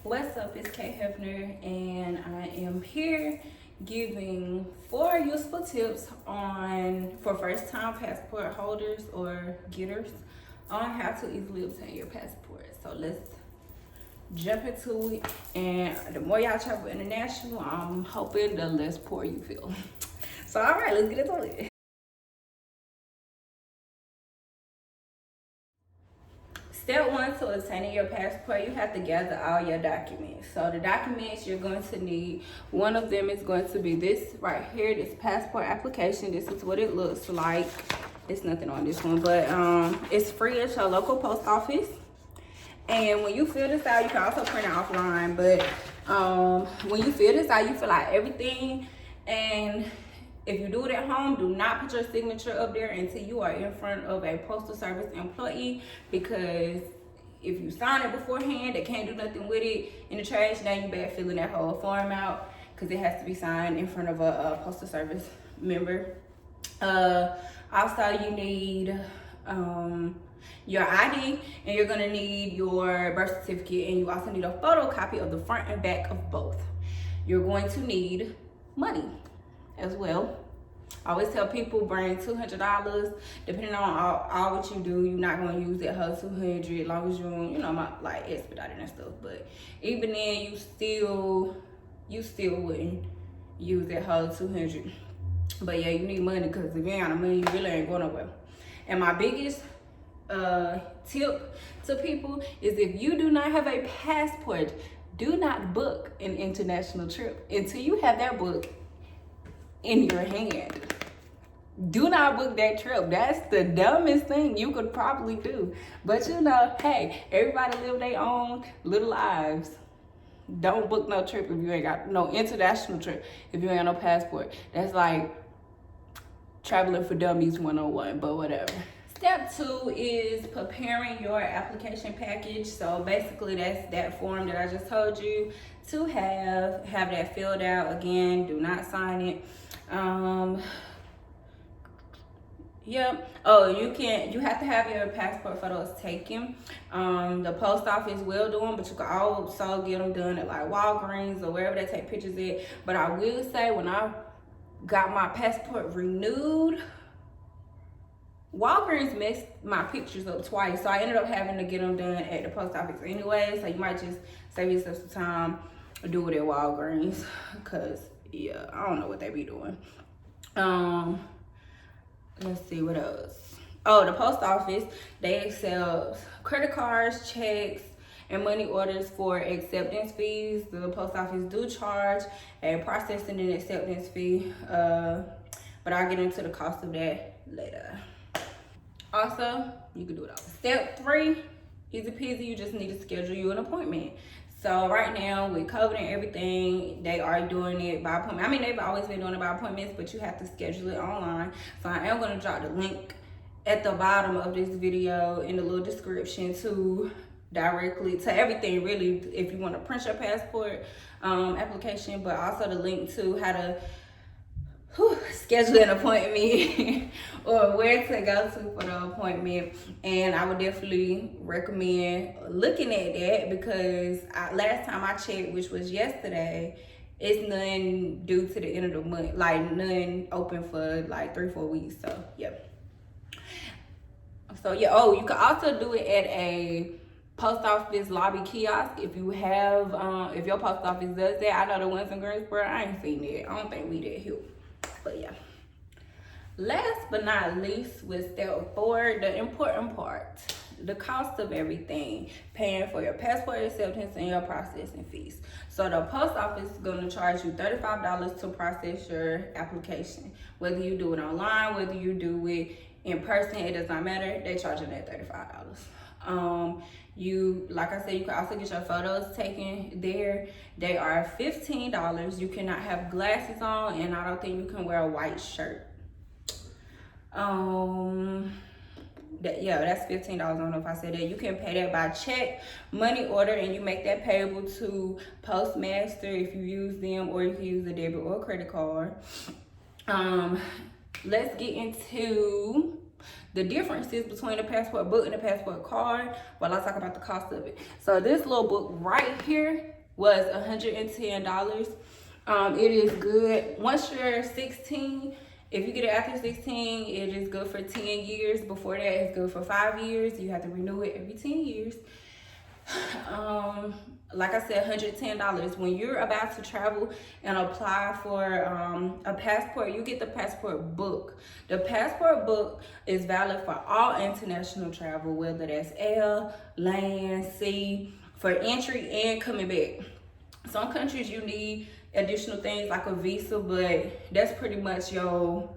What's up, it's Kay Hefner, and I am here giving 4 useful tips for first-time passport holders or getters on how to easily obtain your passport. So let's jump into it. And the more y'all travel international, I'm hoping the less poor you feel. So all right, let's get into it. Step 1, to obtaining your passport, you have to gather all your documents. So the documents you're going to need, one of them is going to be this right here, this passport application. This is what it looks like. It's nothing on this one, but it's free at your local post office. And when you fill this out, you can also print it offline, but when you fill this out, you fill out everything. And if you do it at home, do not put your signature up there until you are in front of a postal service employee, because if you sign it beforehand, they can't do nothing with it in the trash. Then you better filling that whole form out, because it has to be signed in front of a postal service member. Also, you need your ID, and you're gonna need your birth certificate, and you also need a photocopy of the front and back of both. You're going to need money as well. I always tell people bring $200. Depending on all what you do, you're not going to use that whole $200 as long as you not like expedited and stuff. But even then, you still wouldn't use that whole $200. But yeah, you need money, because if you ain't got no money, you really ain't going nowhere. And my biggest tip to people is, if you do not have a passport, do not book an international trip until you have that book in your hand. Do not book that trip. That's the dumbest thing you could probably do. But hey, everybody live their own little lives. Don't book no trip if you ain't got no international trip, if you ain't got no passport. That's like traveling for dummies 101, but whatever. Step 2 is preparing your application package. So basically that's that form that I just told you to have that filled out. Again, do not sign it. Yep. Oh, you have to have your passport photos taken. The post office will do them, but you can also get them done at like Walgreens or wherever they take pictures at. But I will say, when I got my passport renewed, Walgreens messed my pictures up twice, so I ended up having to get them done at the post office anyway. So you might just save yourself some time or do it at Walgreens, because yeah, I don't know what they be doing. Let's see what else. Oh, the post office, they accept credit cards, checks, and money orders for acceptance fees. The post office do charge a processing and acceptance fee, but I'll get into the cost of that later. Also, you can do it all. Step 3, easy peasy, you just need to schedule you an appointment. So right now, with COVID and everything, they are doing it by appointment. I mean, they've always been doing it by appointments, but you have to schedule it online. So I am going to drop the link at the bottom of this video in the little description directly to everything, really, if you want to print your passport application, but also the link to how to schedule an appointment or where to go to for the appointment. And I would definitely recommend looking at that, because last time I checked, which was yesterday, it's none due to the end of the month, like none open for like 3-4 weeks. So yeah. Oh, you can also do it at a post office lobby kiosk if you have if your post office does that. I know the ones in Greensboro, I ain't seen it. I don't think we did here. But yeah, last but not least, with step 4, the important part, the cost of everything, paying for your passport acceptance and your processing fees. So the post office is going to charge you $35 to process your application. Whether you do it online, whether you do it in person, it does not matter. They charge you that $35. Like I said, you can also get your photos taken there. They are $15. You cannot have glasses on, and I don't think you can wear a white shirt. That's $15. I don't know if I said that. You can pay that by check, money order, and you make that payable to Postmaster if you use them, or you can use a debit or credit card. Let's get into The differences between the passport book and the passport card, while I talk about the cost of it. So this little book right here was $110. It is good. Once you're 16, if you get it after 16, it is good for 10 years. Before that, it's good for 5 years. You have to renew it every 10 years. Like I said, $110. When you're about to travel and apply for a passport, you get the passport book. The passport book is valid for all international travel, whether that's air, land, sea, for entry and coming back. Some countries you need additional things like a visa, but that's pretty much your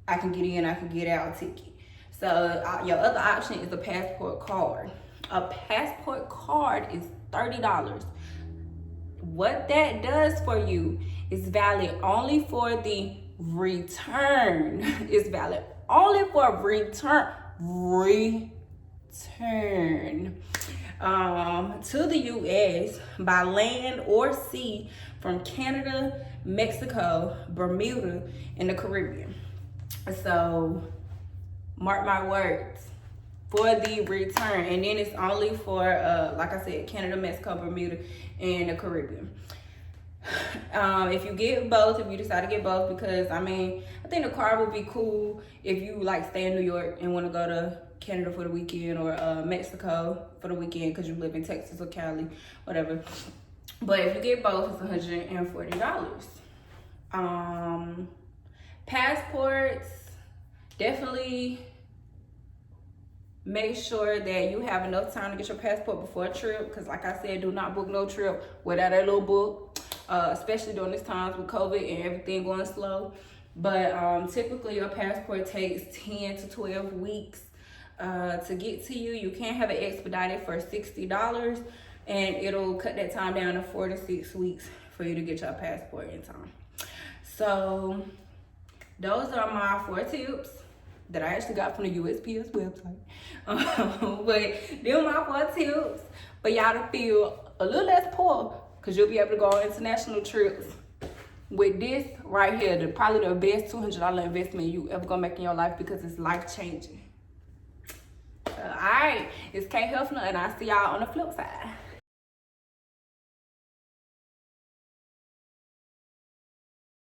I can get in, I can get out ticket. So your other option is a passport card. A passport card is $30. What that does for you is valid only for the return. It's valid only for return to the US by land or sea from Canada, Mexico, Bermuda, and the Caribbean. So mark my words, for the return. And then it's only for like I said, Canada, Mexico, Bermuda, and the Caribbean. If you get both, if you decide to get both, because I mean, I think the card would be cool if you like stay in New York and want to go to Canada for the weekend, or Mexico for the weekend because you live in Texas or Cali, whatever. But if you get both, it's $140. Passports, definitely make sure that you have enough time to get your passport before a trip, because like I said, do not book no trip without a little book, especially during these times with COVID and everything going slow. But typically your passport takes 10 to 12 weeks to get to you. You can have it expedited for $60, and it'll cut that time down to 4 to 6 weeks for you to get your passport in time. So those are my 4 tips that I actually got from the USPS website. But them my 4 tips for y'all to feel a little less poor, because you'll be able to go on international trips with this right here. Probably the best $200 investment you ever gonna make in your life, because it's life-changing. All right, it's K Hefner, and I'll see y'all on the flip side.